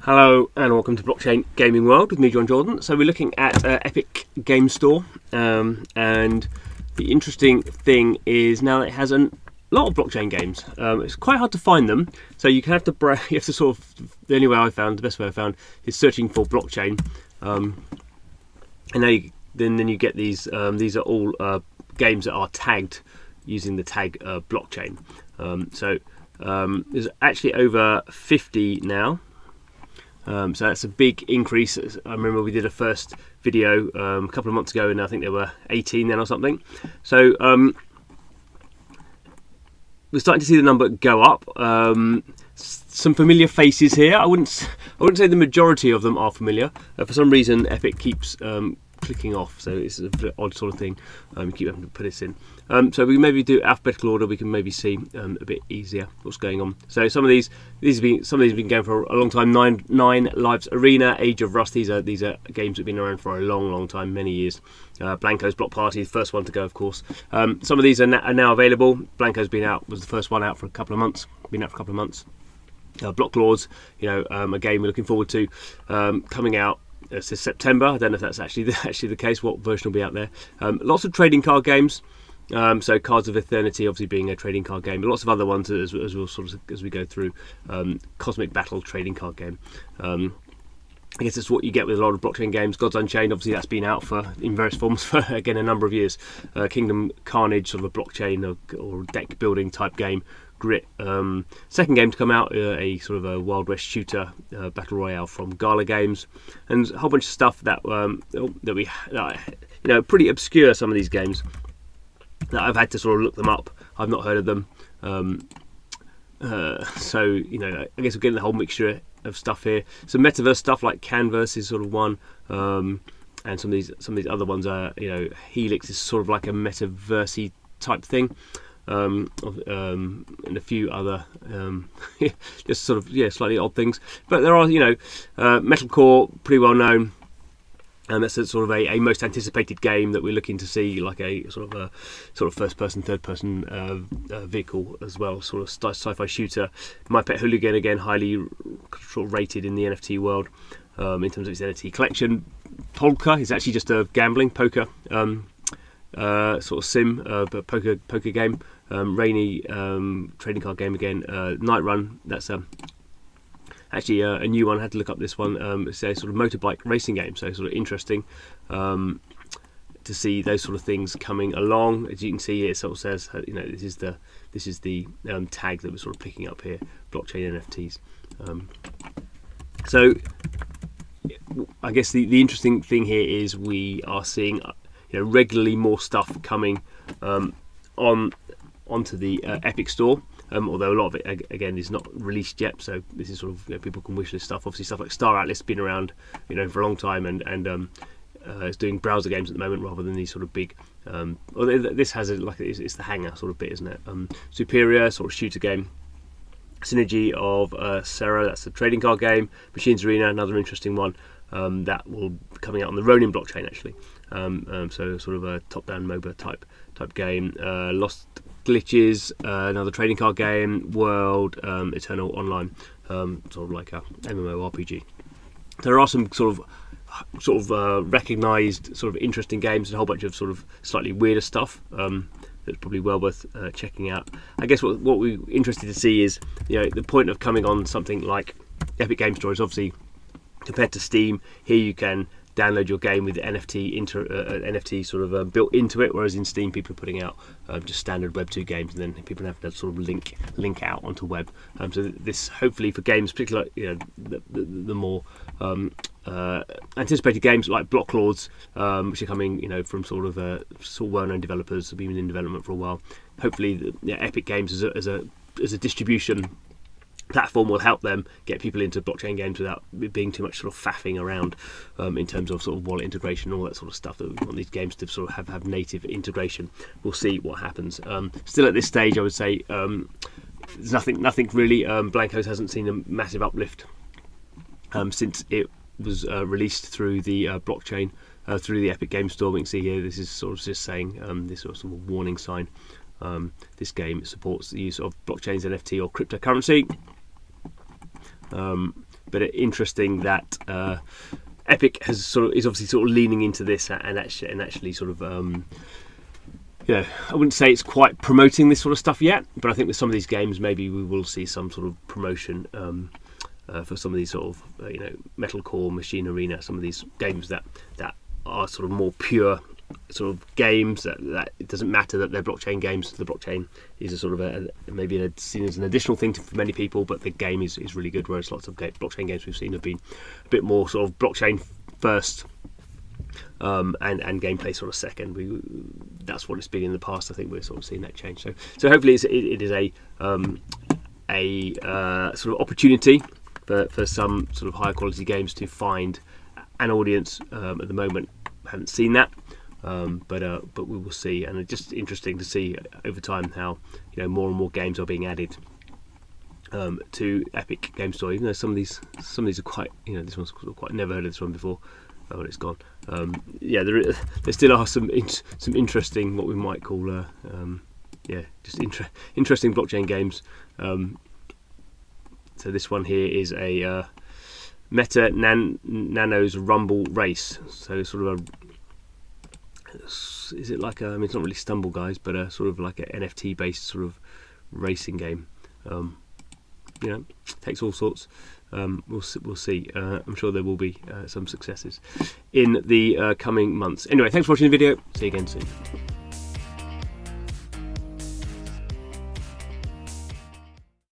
Hello and welcome to Blockchain Gaming World with me, John Jordan. So we're looking at Epic Game Store, and the interesting thing is now that it has a lot of blockchain games. It's quite hard to find them, so you have to sort of, the only way I found, the best way I found, is searching for blockchain, and then you get these. These are all games that are tagged using the tag blockchain. There's actually over 50 now. So that's a big increase. I remember we did a first video a couple of months ago, and I think there were 18 then or something. So we're starting to see the number go up. Some familiar faces here. I wouldn't say the majority of them are familiar. For some reason, Epic keeps clicking off, so it's an odd sort of thing. You keep having to put this in. So we can maybe do alphabetical order. We can maybe see a bit easier what's going on. So some of these have been going for a long time. Nine Lives Arena, Age of Rust. These are games that have been around for a long time, many years. Blanco's Block Party, the first one to go, of course. Some of these are now available. Blanco's was the first one out for a couple of months. Block Lords, a game we're looking forward to coming out. It says September. I don't know if that's actually the case. What version will be out there? Lots of trading card games. So Cards of Eternity, obviously being a trading card game, but lots of other ones as we go through. Cosmic Battle trading card game. I guess that's what you get with a lot of blockchain games. Gods Unchained, obviously that's been out in various forms for again a number of years. Kingdom Carnage, sort of a blockchain or deck building type game. Grit, second game to come out, a sort of a Wild West shooter battle royale from Gala Games, and a whole bunch of stuff that pretty obscure. Some of these games that I've had to sort of look them up. I've not heard of them, so I guess we're getting the whole mixture of stuff here. Some metaverse stuff like Canvas is sort of one, and some of these other ones are Helix is sort of like a metaversey type thing. And a few other just sort of slightly odd things, but there are Metalcore, pretty well known, and that's sort of a most anticipated game that we're looking to see, like a sort of first person, third person vehicle as well, sort of sci-fi shooter. My Pet Hooligan, again highly sort of rated in the NFT world in terms of its NFT collection. Polka is actually just a gambling poker sort of sim, but poker game. Rainy trading card game again. Night Run, that's actually a new one. I had to look up this one. It's a sort of motorbike racing game, so sort of interesting to see those sort of things coming along. As you can see here, it sort of says this is the tag that we're sort of picking up here, blockchain NFTs. So I guess the interesting thing here is we are seeing regularly more stuff coming onto the Epic Store, although a lot of it again is not released yet. So this is sort of people can wish list stuff. Obviously, stuff like Star Atlas has been around for a long time, and it's doing browser games at the moment rather than these sort of big. This has it's the hangar sort of bit, isn't it? Superior sort of shooter game. Synergy of Serra, that's a trading card game. Machines Arena, another interesting one that will be coming out on the Ronin blockchain actually. So sort of a top-down MOBA type game. Lost Glitches, another trading card game. World, Eternal Online, sort of like a MMORPG. There are some sort of recognised sort of interesting games and a whole bunch of sort of slightly weirder stuff. That's probably well worth checking out. I guess what we're interested to see is the point of coming on something like Epic Game Store is obviously compared to Steam. Here you can download your game with NFT sort of built into it, whereas in Steam people are putting out just standard Web 2 games, and then people have to sort of link out onto web. So this hopefully for games, particularly the more anticipated games like Block Lords, which are coming from sort of well-known developers have been in development for a while. Hopefully, Epic Games as a distribution platform will help them get people into blockchain games without being too much sort of faffing around in terms of sort of wallet integration and all that sort of stuff. That we want these games to sort of have native integration. We'll see what happens. Still at this stage, I would say there's nothing really. Blancos hasn't seen a massive uplift since it was released through the blockchain through the Epic Game Store. We can see here this is sort of just saying this sort of warning sign. This game supports the use of blockchains, NFT or cryptocurrency. but interesting that Epic is obviously sort of leaning into this and actually sort of I wouldn't say it's quite promoting this sort of stuff yet, but I think with some of these games maybe we will see some sort of promotion for some of these sort of Metalcore, Machine Arena, some of these games that are sort of more pure sort of games that it doesn't matter that they're blockchain games. The blockchain is a sort of maybe seen as an additional thing for many people, but the game is really good, whereas lots of blockchain games we've seen have been a bit more sort of blockchain first and gameplay sort of second. That's what it's been in the past. I think we're sort of seeing that change. So hopefully it is a sort of opportunity for some sort of higher quality games to find an audience. At the moment, haven't seen that. But we will see, and it's just interesting to see over time how more and more games are being added to Epic Game Store. Even though some of these are quite, this one's quite, never heard of this one before. Oh, it's gone. There still are some interesting, what we might call just interesting blockchain games. So this one here is a Meta Nanos Rumble Race. So sort of is it like it's not really Stumble Guys, but sort of like an NFT based sort of racing game. Takes all sorts. We'll see. I'm sure there will be some successes in the coming months. Anyway, thanks for watching the video. See you again soon.